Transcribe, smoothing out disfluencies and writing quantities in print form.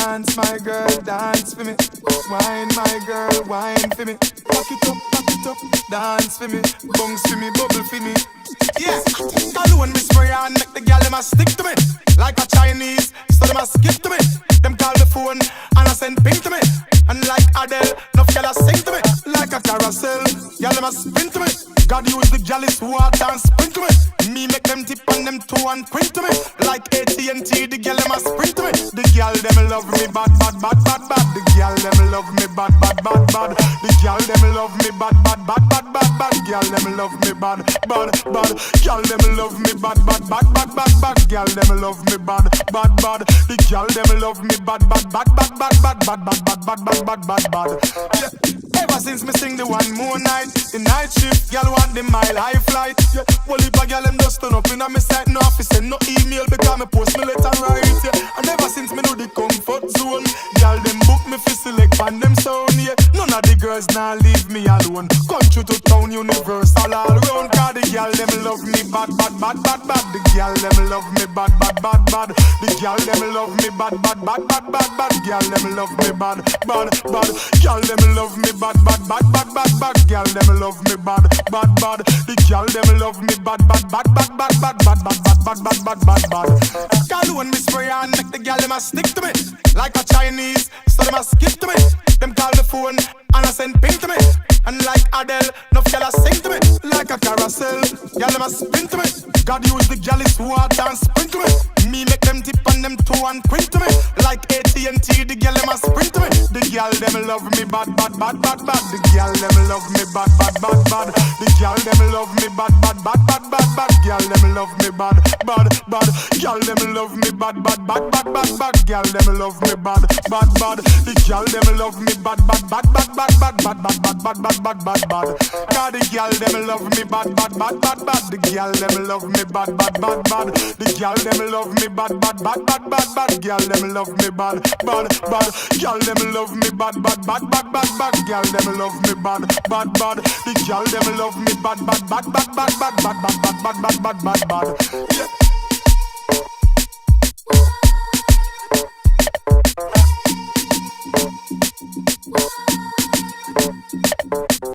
Dance, my girl, dance for me. Wine, my girl, wine for me. Back it up, dance for me. Bounce for me, bubble for me. Yeah, alone me spray and make the gal them a stick to me. Like a Chinese, so them a skip to me. Them call the phone and I send ping to me. And like Adele, no gal a sing to me. Like a carousel, gal them a spin to me. God use the gallus water and spring to me. Me make them tip on them toe and quint to me. Like AT&T, the gal them a sprint to me. The gal them love me bad. The gal them love me bad. The gal them love me bad. Gal them love me bad. Gal them love me bad. Gal them love me bad. The gal them love me bad. Yeah. Ever since me sing the one more night, the night shift, gal want the mile high flight. Yeah. Well, if a gal them just turn up in a me site, no office send no email because me post me letter right. Yeah. And ever since me do the comfort zone, gal them book me fi select pan them sound. Yeah. None of the girls now leave me alone. Country to town, universal all round. Cause the gal them love me bad. The gal them love me bad. The gal them love me bad. Gal them love me bad. Gal them love me bad. Gal them love me bad. The gal them love me bad. Gal when me spray and make the gal them a stick to me. Like a Chinese, so them a skip to me. Them call the phone and I send ping to me. And like Adele, no gal a sing to me. Like a carousel, gal them a spin to me. God use the gallus water and spring to me. Me make them tip on them toe and quint to me. Like AT&T, the gal them a sprint to me. The gal them love me bad. The gal them love me bad. The gal them love me bad. Gal them love me bad. Gal them love me bad. Gal them love me bad. The gal them love me bad. God the gal them love me bad. The gal them love me bad. The gal them love me bad. Gal them love me bad. Gal them love me bad. Gal them love me bad. The gal them love me bad. Yeah.